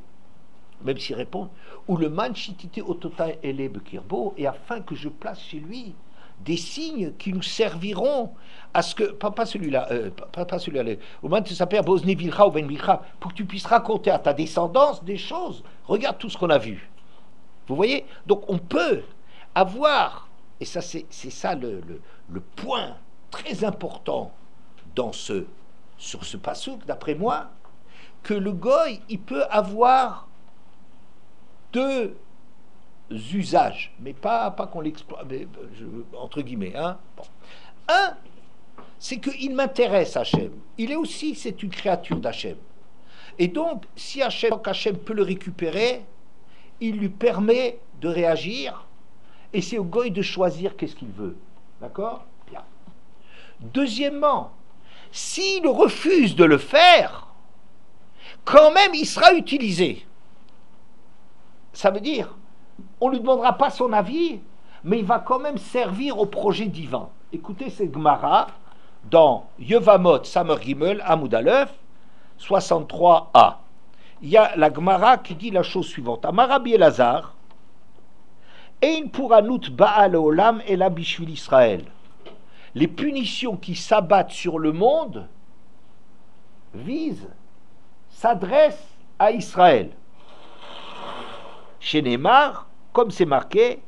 même s'il répond, ou le manchitité otota eleb kirbo, et afin que je place chez lui des signes qui nous serviront à ce que, pas celui-là, pas celui-là, au moment tu s'appelles Bosni Vilcha ou Ben Vilcha, pour que tu puisses raconter à ta descendance des choses. Regarde tout ce qu'on a vu. Vous voyez? Donc on peut avoir, et ça c'est ça le point très important sur ce passouk, d'après moi, que le goy, il peut avoir deux usages, mais pas qu'on l'exploite, entre guillemets. Hein. Bon. Un, c'est qu'il m'intéresse, Hachem. Il est aussi, c'est une créature d'Hachem. Et donc, si Hachem peut le récupérer, il lui permet de réagir, et c'est au goy de choisir qu'est-ce qu'il veut. D'accord? Bien. Deuxièmement, s'il refuse de le faire, quand même il sera utilisé. Ça veut dire, on ne lui demandera pas son avis, mais il va quand même servir au projet divin. Écoutez, c'est Gemara dans Yevamot Samer Gimel Amoud Aleph 63a. Il y a la Gemara qui dit la chose suivante. Amarabi Elazar, Ein Puranut Baal Olam Ela Bishvil Israël. Les punitions qui s'abattent sur le monde s'adressent à Israël. Chez Neymar, comme c'est marqué,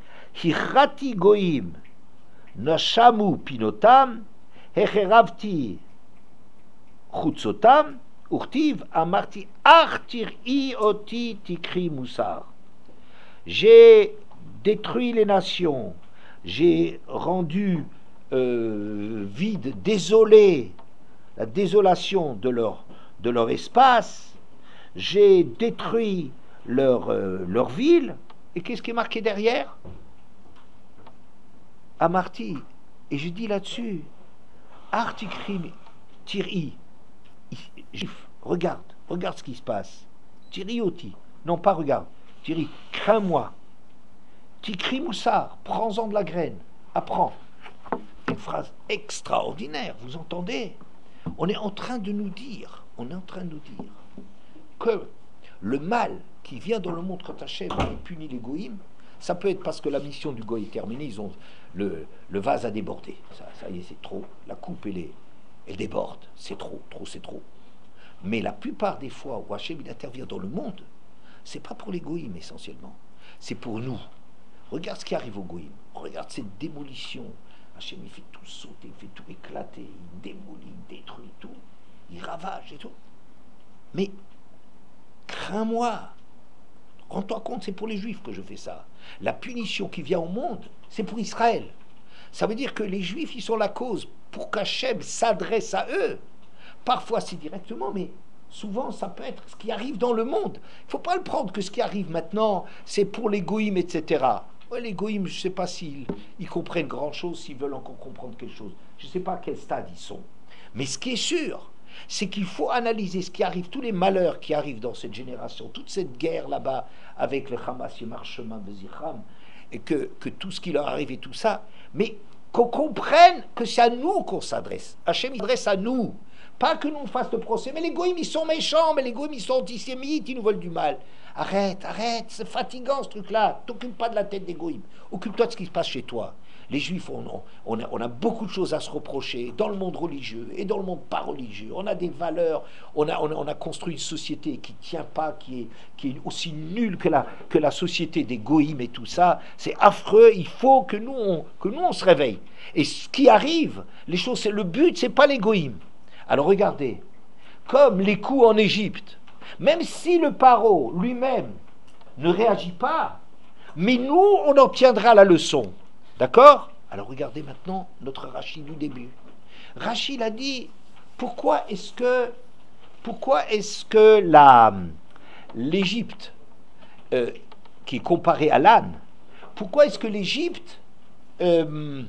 Hichati Goim Nashamu Pinotam Hecheravti Chutzotam Urtiv Amarti Artiri Oti Tikri Moussar. J'ai détruit les nations, j'ai rendu vide, désolé, la désolation de leur espace, j'ai détruit leur ville, et qu'est-ce qui est marqué derrière? Amarti, et je dis là-dessus, Artikri, Tiri, regarde ce qui se passe, Tiri oti, non pas regarde, Tiri, crains-moi, Tikri Moussar, prends-en de la graine, apprends. Une phrase extraordinaire, vous entendez? On est en train de nous dire que le mal qui vient dans le monde quand Hachem punit les goïms, ça peut être parce que la mission du goï est terminée, le vase a débordé, ça y est, c'est trop, la coupe elle déborde, c'est trop, c'est trop. Mais la plupart des fois où Hachem il intervient dans le monde, c'est pas pour les goïms essentiellement, c'est pour nous. Regarde ce qui arrive aux goïms, regarde cette démolition. Hachem il fait tout sauter, il fait tout éclater, il démolit, il détruit tout, il ravage et tout. Mais crains-moi, rends-toi compte, c'est pour les Juifs que je fais ça. La punition qui vient au monde, c'est pour Israël. Ça veut dire que les Juifs, ils sont la cause pour qu'Hachem s'adresse à eux. Parfois c'est directement, mais souvent ça peut être ce qui arrive dans le monde. Il ne faut pas le prendre que ce qui arrive maintenant, c'est pour les goïms, etc. Ouais, les goïms, je ne sais pas s'ils comprennent grand-chose, s'ils veulent encore comprendre quelque chose. Je ne sais pas à quel stade ils sont. Mais ce qui est sûr, c'est qu'il faut analyser ce qui arrive, tous les malheurs qui arrivent dans cette génération, toute cette guerre là-bas avec le Hamas, Yemar Shema, Vezicham, et que tout ce qui leur arrive et tout ça, mais qu'on comprenne que c'est à nous qu'on s'adresse. Hachem s'adresse à nous. Pas que nous on fasse le procès, mais les goïms ils sont méchants, mais les goïms ils sont antisémites, ils nous veulent du mal. Arrête, c'est fatigant ce truc-là. T'occupes pas de la tête des goïms. Occupe-toi de ce qui se passe chez toi. Les juifs, on a beaucoup de choses à se reprocher dans le monde religieux et dans le monde pas religieux. On a des valeurs, on a construit une société qui tient pas, qui est aussi nulle que la société des goïms et tout ça. C'est affreux, il faut que nous on se réveille. Et ce qui arrive, les choses, le but, c'est pas les goïms. Alors regardez, comme les coups en Égypte, même si le paro lui-même ne réagit pas, mais nous, on en tiendra la leçon. D'accord? Alors regardez maintenant notre Rashi du début. Rashi a dit, pourquoi est-ce que l'Égypte, qui est comparée à l'âne, pourquoi est-ce que l'Égypte, elle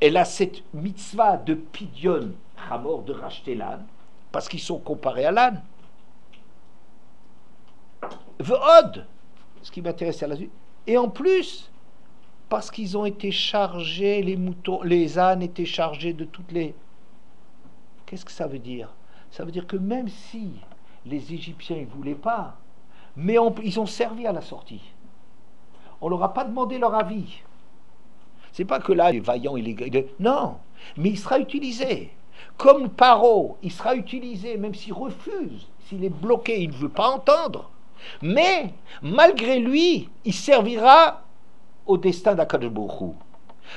a cette mitzvah de Pidyon Hamor, de racheter l'âne, parce qu'ils sont comparés à l'âne. Ve'od, ce qui m'intéresse à la suite. Et en plus, parce qu'ils ont été chargés, les moutons, les ânes étaient chargés de toutes les... Qu'est-ce que ça veut dire? Ça veut dire que même si les Égyptiens ne voulaient pas, mais ils ont servi à la sortie. On leur a pas demandé leur avis. C'est pas que là, les vaillants, non, mais il sera utilisé. Comme Paro, il sera utilisé, même s'il refuse, s'il est bloqué, il ne veut pas entendre. Mais, malgré lui, il servira au destin d'Akadosh Baruch Hu.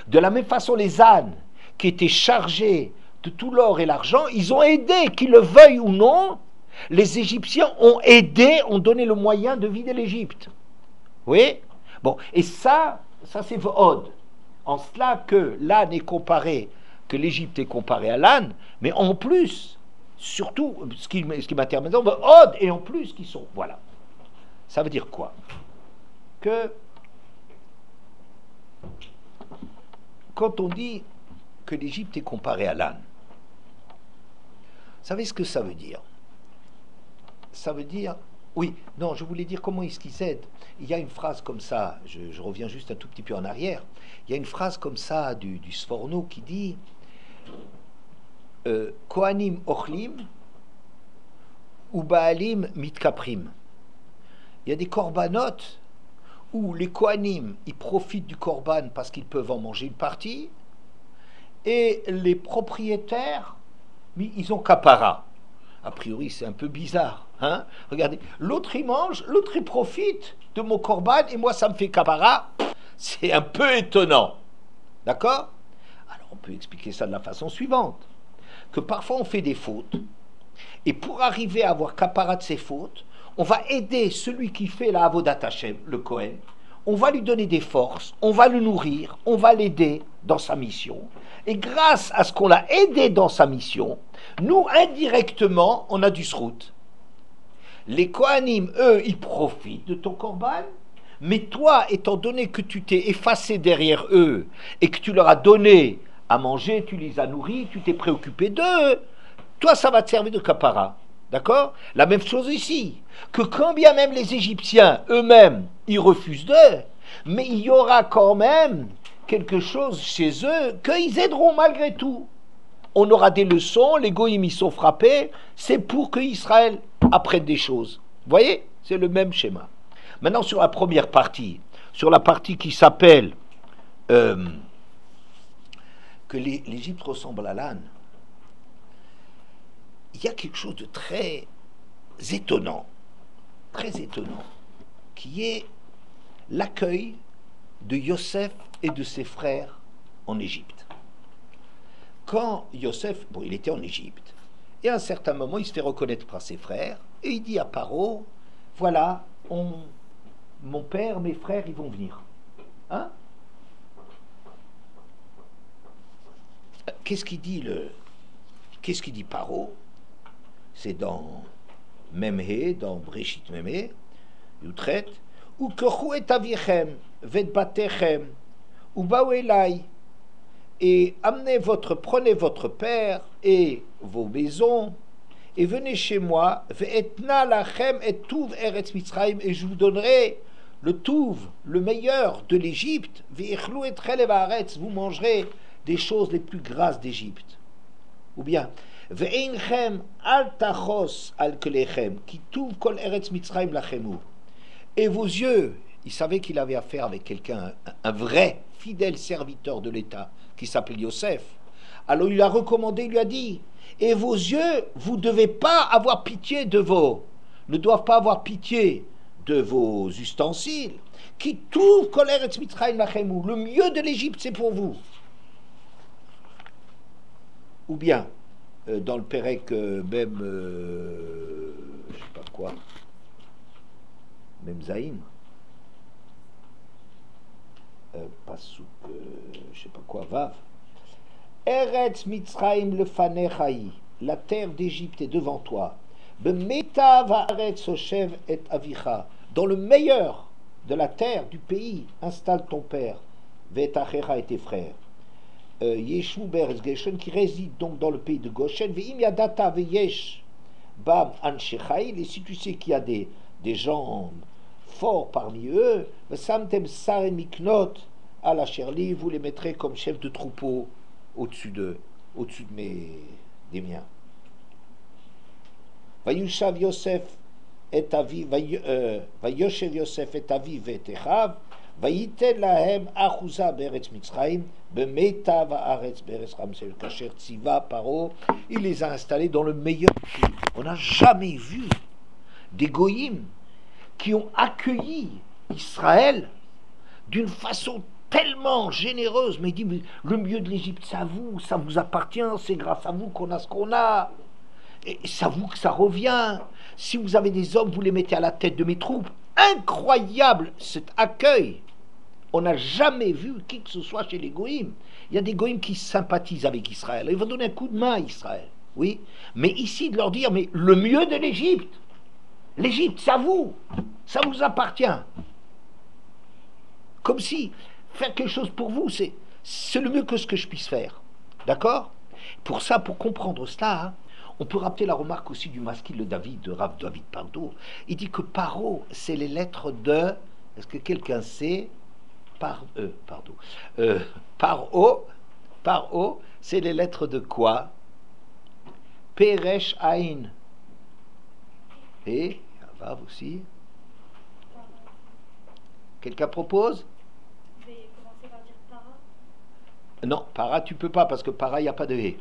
De la même façon, les ânes qui étaient chargés de tout l'or et l'argent, ils ont aidé, qu'ils le veuillent ou non, les Égyptiens ont aidé, ont donné le moyen de vider l'Égypte. Oui? Bon, et ça c'est V'od. En cela que l'âne est comparé, que l'Égypte est comparée à l'âne, mais en plus, surtout, ce qui m'intéresse, Od, et en plus, qui sont. Voilà. Ça veut dire quoi? Que quand on dit que l'Égypte est comparée à l'âne, vous savez ce que ça veut dire? Ça veut dire... Oui, non, je voulais dire comment est-ce qu'ils aident. Il y a une phrase comme ça, je reviens juste un tout petit peu en arrière, il y a une phrase comme ça du Sforno qui dit Kohanim ochlim ou Baalim mitkaprim. Il y a des corbanotes où les Kohanim, ils profitent du korban parce qu'ils peuvent en manger une partie, et les propriétaires, ils ont kapara. A priori, c'est un peu bizarre. Hein? Regardez, l'autre il mange, l'autre il profite de mon korban, et moi ça me fait kapara. C'est un peu étonnant. D'accord? Alors on peut expliquer ça de la façon suivante. Que parfois on fait des fautes, et pour arriver à avoir kapara de ses fautes, on va aider celui qui fait la Avodat Hashem, le Kohen, on va lui donner des forces, on va le nourrir, on va l'aider dans sa mission, et grâce à ce qu'on l'a aidé dans sa mission, nous, indirectement, on a du srout. Les Kohanim, eux, ils profitent de ton korban, mais toi, étant donné que tu t'es effacé derrière eux, et que tu leur as donné à manger, tu les as nourris, tu t'es préoccupé d'eux, toi, ça va te servir de kapara. D'accord? La même chose ici, que quand bien même les Égyptiens eux-mêmes, ils refusent d'eux, mais il y aura quand même quelque chose chez eux qu'ils aideront malgré tout. On aura des leçons, les goïms ils sont frappés, c'est pour que Israël apprenne des choses. Vous voyez? C'est le même schéma. Maintenant sur la première partie, sur la partie qui s'appelle que l'Égypte ressemble à l'âne, il y a quelque chose de très étonnant, qui est l'accueil de Yosef et de ses frères en Égypte. Quand Yosef, bon, il était en Égypte, et à un certain moment, il se fait reconnaître par ses frères, et il dit à Paro, voilà, mon père, mes frères, ils vont venir. Hein? Qu'est-ce qu'il dit Paro? C'est dans Memhe, dans Breshit Memhe, Yutret, ou Kochou et Aviechem, Vet Batechem, ou Baouelai, et prenez votre père et vos maisons, et venez chez moi, Ve'etna lachem et Touv Eretz Mitzrayim, et je vous donnerai le Touv, le meilleur de l'Égypte, Ve'echlou et Chelev Haaretz, vous mangerez des choses les plus grasses d'Égypte. Ou bien, Ve'einchem al tachos al kelechem, ki Touv kol Eretz Mitzrayim lachemu. Et vos yeux, il savait qu'il avait affaire avec quelqu'un, un vrai, fidèle serviteur de l'État, qui s'appelle Yosef. Alors il lui a recommandé, il lui a dit, et vos yeux, vous ne devez pas avoir pitié ne doivent pas avoir pitié de vos ustensiles, qui tout colère et Mitzrayim lachemu, le mieux de l'Égypte, c'est pour vous. Ou bien, dans le Pérec, même, je sais pas quoi, même Zaïm, Pasouk, je sais pas quoi, Vav. Eretz Mitzrayim lefanechaï, la terre d'Égypte est devant toi. Bemeta va'aretz oshev et avicha, dans le meilleur de la terre, du pays, installe ton père, ve'etachecha et tes frères. Yeshu beretz Goshen, qui réside donc dans le pays de Goshen, ve'im yadata ve'yesh bam anshechaï, et si tu sais qu'il y a des gens forts parmi eux, samtem sare miknot à la Cherli, vous les mettrez comme chef de troupeau au-dessus des miens. Vayushav Yosef et aviv, Vayoshev Yosef et aviv et echav, vayiten lahem achuza beretz Mitzrayim, bemeta va'aretz beretz Ramsel kasher tziva paro, il les a installés dans le meilleur pays. On n'a jamais vu des goïms qui ont accueilli Israël d'une façon tellement généreuse, mais il dit, mais le mieux de l'Égypte, ça vous appartient, c'est grâce à vous qu'on a ce qu'on a, et c'est à vous que ça revient. Si vous avez des hommes, vous les mettez à la tête de mes troupes. Incroyable cet accueil. On n'a jamais vu qui que ce soit chez les goïms. Il y a des goïms qui sympathisent avec Israël, ils vont donner un coup de main à Israël. Oui. Mais ici, de leur dire, mais le mieux de l'Égypte. L'Égypte, c'est à vous. Ça vous appartient. Comme si faire quelque chose pour vous, c'est le mieux que ce que je puisse faire. D'accord? Pour ça, pour comprendre cela, hein, on peut rappeler la remarque aussi du masquil de David, de Rav David Pardo. Il dit que Paro, c'est les lettres de... Est-ce que quelqu'un sait? Paro, c'est les lettres de quoi? Peresh Ain. Et, Vav aussi. Quelqu'un propose? Je vais commencer par dire para. Non, para, tu peux pas, parce que para, il n'y a pas de hé.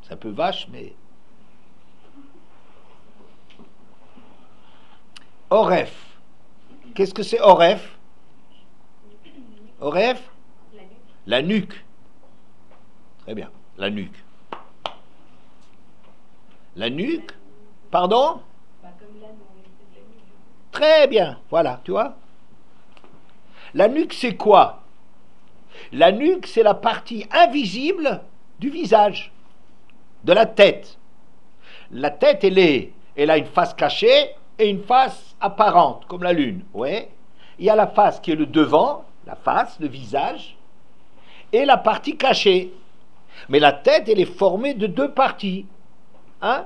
C'est un peu vache, mais... Oref. Qu'est-ce que c'est Oref? Oref? La nuque. La nuque. Très bien, la nuque. La nuque? Pardon? Bah, comme l'âne, on lui fait de la nuque. Très bien, voilà, tu vois. La nuque, c'est quoi? La nuque, c'est la partie invisible du visage, de la tête. La tête, elle a une face cachée et une face apparente, comme la lune. Ouais. Il y a la face qui est le devant, la face, le visage, et la partie cachée. Mais la tête, elle est formée de deux parties. Hein?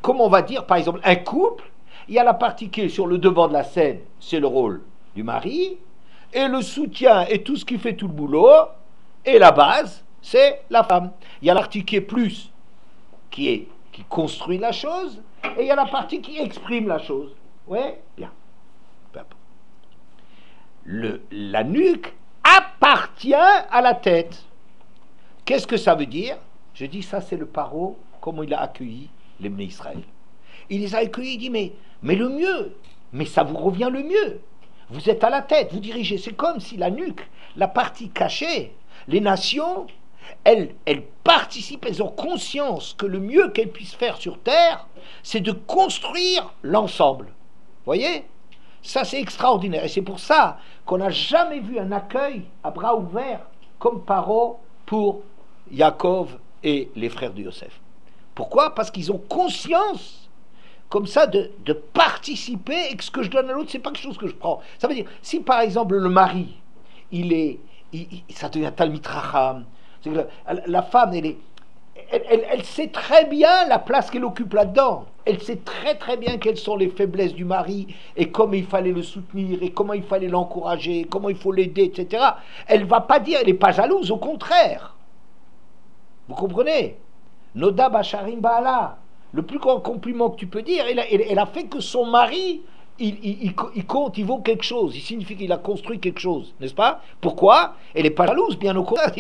Comme on va dire, par exemple, un couple, il y a la partie qui est sur le devant de la scène, c'est le rôle du mari, et le soutien et tout ce qui fait tout le boulot, et la base, c'est la femme. Il y a la partie qui est plus, qui construit la chose, et il y a la partie qui exprime la chose. Ouais, bien. La nuque appartient à la tête. Qu'est-ce que ça veut dire? Je dis ça, c'est le paro, comment il a accueilli les Bnei Israël. Il les a accueillis, il dit, mais le mieux, mais ça vous revient le mieux. Vous êtes à la tête, vous dirigez. C'est comme si la nuque, la partie cachée, les nations, elles participent, elles ont conscience que le mieux qu'elles puissent faire sur Terre, c'est de construire l'ensemble. Vous voyez? Ça, c'est extraordinaire. Et c'est pour ça qu'on n'a jamais vu un accueil à bras ouverts comme Paro pour Yaakov et les frères de Yosef. Pourquoi? Parce qu'ils ont conscience comme ça de participer, et que ce que je donne à l'autre, c'est pas quelque chose que je prends. Ça veut dire, si par exemple le mari, ça devient Talmid Racham, la femme, elle sait très bien la place qu'elle occupe là-dedans. Elle sait très très bien quelles sont les faiblesses du mari, et comment il fallait le soutenir, et comment il fallait l'encourager, comment il faut l'aider, etc. Elle va pas dire, elle n'est pas jalouse, au contraire. Vous comprenez? Noda Basharim Baala. Le plus grand compliment que tu peux dire, elle a fait que son mari, il compte, il vaut quelque chose. Il signifie qu'il a construit quelque chose, n'est-ce pas? Pourquoi? Elle n'est pas jalouse, bien au contraire.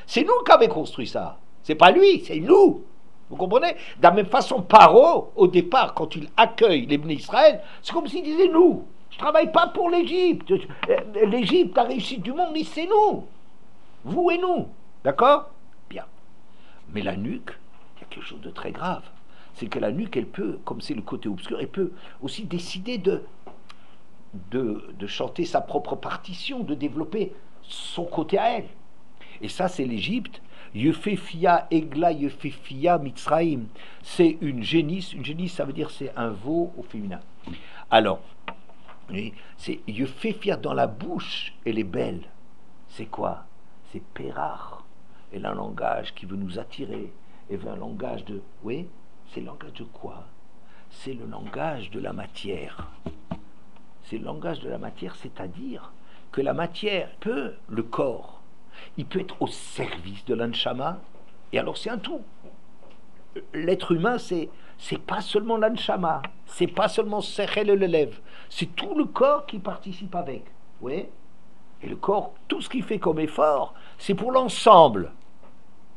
C'est nous qui avons construit ça. C'est pas lui, c'est nous. Vous comprenez? De la même façon, Paro, au départ, quand il accueille les Bnei Israël, c'est comme s'il disait nous. Je ne travaille pas pour l'Égypte. L'Égypte, la réussite du monde, c'est nous. Vous et nous. D'accord? Bien. Mais la nuque, il y a quelque chose de très grave. C'est que la nuque, elle peut, comme c'est le côté obscur, elle peut aussi décider de chanter sa propre partition, de développer son côté à elle. Et ça, c'est l'Égypte. Yefefia Egla Yefefia Mitzraim. C'est une génisse. Une génisse, ça veut dire c'est un veau au féminin. Alors, c'est Yefefia dans la bouche, elle est belle. C'est quoi? C'est Pérard. Elle a un langage qui veut nous attirer. Elle veut un langage de... Oui, c'est le langage de quoi? C'est le langage de la matière. C'est le langage de la matière, c'est-à-dire que la matière le corps, il peut être au service de l'anshama, et alors c'est un tout. L'être humain, c'est pas seulement l'anshama, c'est pas seulement sechel et le lève, c'est tout le corps qui participe avec. Oui. Et le corps, tout ce qu'il fait comme effort, c'est pour l'ensemble.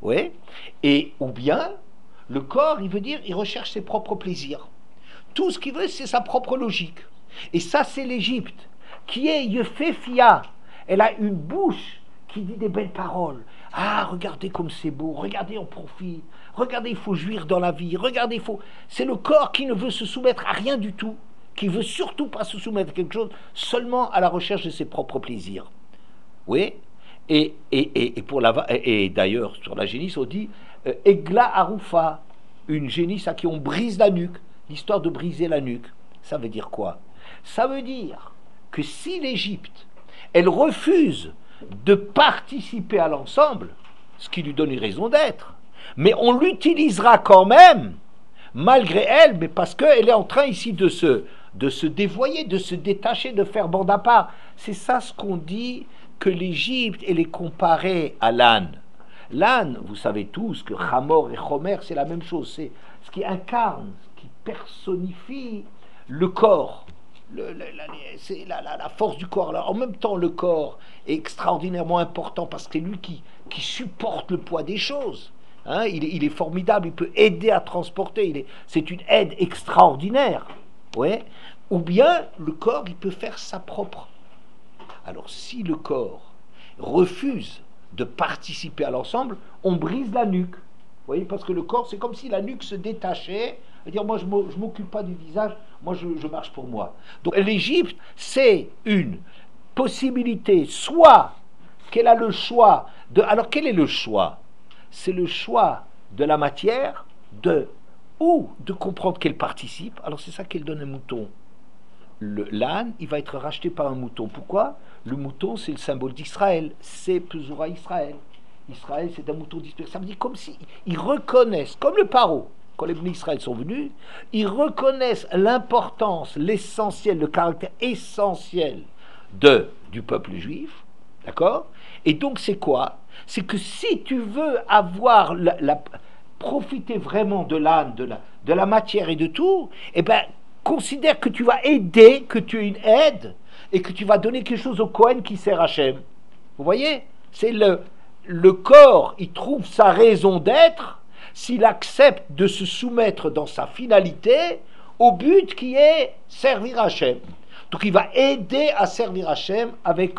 Oui. Et ou bien le corps, il veut dire, il recherche ses propres plaisirs. Tout ce qu'il veut, c'est sa propre logique. Et ça, c'est l'Égypte, qui est Yefefia. Elle a une bouche qui dit des belles paroles. Ah, regardez comme c'est beau, regardez, on profite. Regardez, il faut jouir dans la vie. Regardez, il faut... C'est le corps qui ne veut se soumettre à rien du tout, qui veut surtout pas se soumettre à quelque chose, seulement à la recherche de ses propres plaisirs. Oui. Et d'ailleurs, sur la génisse, on dit Egla Arufa. une génisse à qui on brise la nuque, l'histoire de briser la nuque. Ça veut dire quoi? Ça veut dire que si l'Égypte, elle refuse de participer à l'ensemble, ce qui lui donne une raison d'être, mais on l'utilisera quand même, malgré elle, mais parce qu'elle est en train ici de se dévoyer, de se détacher, de faire bande à part. C'est ça ce qu'on dit, que l'Égypte, elle est comparée à l'âne. L'âne, vous savez tous que Hamor et Homer, c'est la même chose, c'est ce qui incarne, ce qui personnifie le corps. C'est la force du corps. Alors, en même temps, le corps est extraordinairement important parce que c'est lui qui supporte le poids des choses. Hein, il est formidable, il peut aider à transporter, c'est une aide extraordinaire. Ouais. Ou bien, le corps, il peut faire sa propre. Alors, si le corps refuse de participer à l'ensemble, on brise la nuque. Vous voyez, parce que le corps, c'est comme si la nuque se détachait. C'est-à-dire, moi, je ne m'occupe pas du visage, moi, je marche pour moi. Donc, l'Égypte, c'est une possibilité, soit qu'elle a le choix de... Alors, quel est le choix? C'est le choix de la matière, ou de comprendre qu'elle participe. Alors, c'est ça qu'elle donne un mouton. L'âne, il va être racheté par un mouton. Pourquoi? Le mouton, c'est le symbole d'Israël. C'est Pesura Israël. Israël, c'est un mouton dispersé. Ça veut dire comme si ils reconnaissent, comme le paro, quand les bénis Israël sont venus, ils reconnaissent l'importance, l'essentiel, le caractère essentiel du peuple juif. D'accord? Et donc, c'est quoi? C'est que si tu veux avoir profiter vraiment de l'âne, de la matière et de tout, eh bien, considère que tu vas aider, que tu es une aide, et que tu vas donner quelque chose au Kohen qui sert Hachem. Vous voyez? C'est le corps, il trouve sa raison d'être s'il accepte de se soumettre dans sa finalité au but qui est servir Hachem. Donc il va aider à servir Hachem avec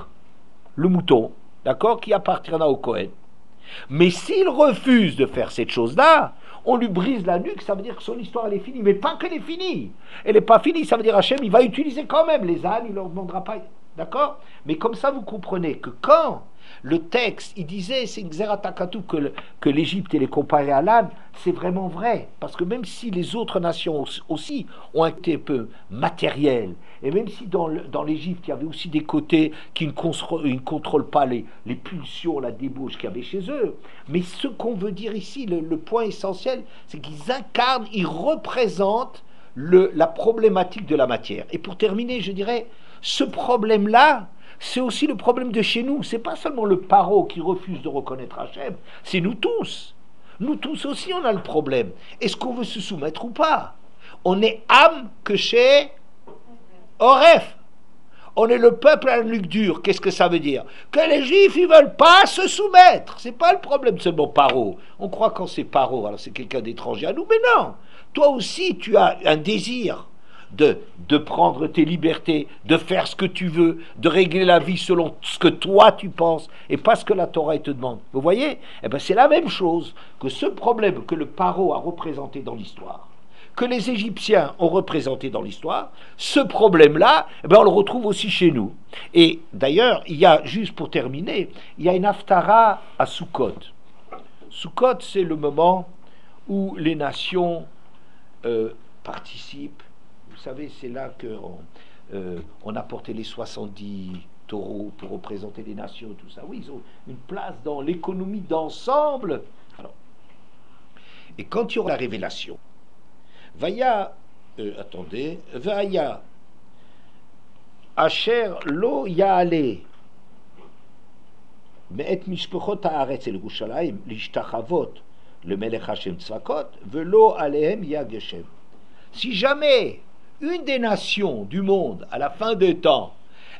le mouton, d'accord, qui appartiendra au Kohen. Mais s'il refuse de faire cette chose-là, on lui brise la nuque, ça veut dire que son histoire elle est finie. Mais pas qu'elle est finie. Elle n'est pas finie, ça veut dire Hachem, il va utiliser quand même les ânes, il ne leur demandera pas. D'accord? Mais comme ça, vous comprenez que quand le texte, il disait, c'est Xeratakatu, que l'Égypte elle est comparée à l'âne, c'est vraiment vrai. Parce que même si les autres nations aussi ont été un peu matérielles, et même si dans l'Égypte, il y avait aussi des côtés qui ne contrôlent pas les pulsions, la débauche qu'il y avait chez eux, mais ce qu'on veut dire ici, le point essentiel, c'est qu'ils incarnent, ils représentent la problématique de la matière. Et pour terminer, je dirais, ce problème-là, c'est aussi le problème de chez nous. C'est pas seulement le paro qui refuse de reconnaître Hachem, c'est nous tous. Nous tous aussi, on a le problème. Est-ce qu'on veut se soumettre ou pas? On est âme que chez Oref. On est le peuple à la nuque dure. Qu'est-ce que ça veut dire? Que les Juifs, ils veulent pas se soumettre. C'est pas le problème seulement paro. On croit quand c'est paro, alors c'est quelqu'un d'étranger à nous, mais non. Toi aussi, tu as un désir de prendre tes libertés, de faire ce que tu veux, de régler la vie selon ce que toi tu penses et pas ce que la Torah te demande. Vous voyez? Eh bien, c'est la même chose que ce problème que le paro a représenté dans l'histoire, que les Égyptiens ont représenté dans l'histoire, ce problème-là, eh bien, on le retrouve aussi chez nous. Et d'ailleurs, il y a, juste pour terminer, il y a une haftara à Sukkot. Sukkot, c'est le moment où les nations participent. Vous savez, c'est là qu'on a porté les 70 taureaux pour représenter les nations, tout ça. Oui, ils ont une place dans l'économie d'ensemble. Alors, et quand il y aura la révélation, Vaya, Vaya, Asher lo yaale, me'et mishpachot haaretz el Yerushalayim, lishtachavot, le melech Hashem tzvakot, velo alehem yag Hashem. Si jamais une des nations du monde, à la fin des temps,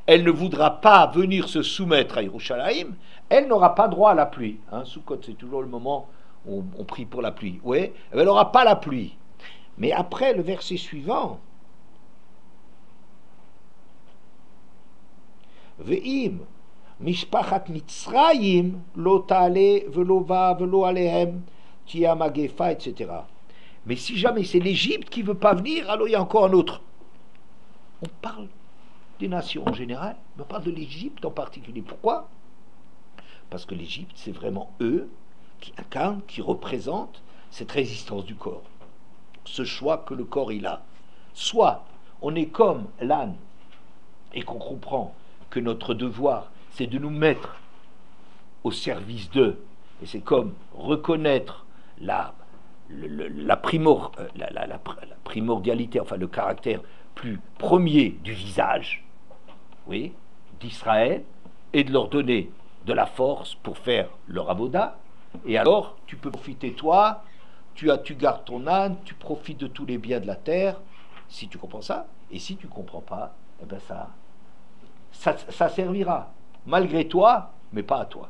elle ne voudra pas venir se soumettre à Yerushalayim, elle n'aura pas droit à la pluie. Hein, Sukkot, c'est toujours le moment où on prie pour la pluie. Oui, elle n'aura pas la pluie. Mais après, le verset suivant, Ve'im, mishpachat Mitzrayim, lo ta'ale, velo va, velo alehem, tia magefa, etc. Mais si jamais c'est l'Égypte qui ne veut pas venir, alors il y a encore un autre. On parle des nations en général, mais on parle de l'Égypte en particulier. Pourquoi? Parce que l'Égypte, c'est vraiment eux qui incarnent, qui représentent cette résistance du corps. ce choix que le corps il a. Soit on est comme l'âne et qu'on comprend que notre devoir c'est de nous mettre au service d'eux, et c'est comme reconnaître la primordialité, enfin le caractère plus premier du visage, oui, d'Israël, et de leur donner de la force pour faire leur avoda. Et alors, tu peux profiter toi, tu gardes ton âne, tu profites de tous les biens de la terre, si tu comprends ça. Et si tu comprends pas, eh ben ça servira malgré toi, mais pas à toi.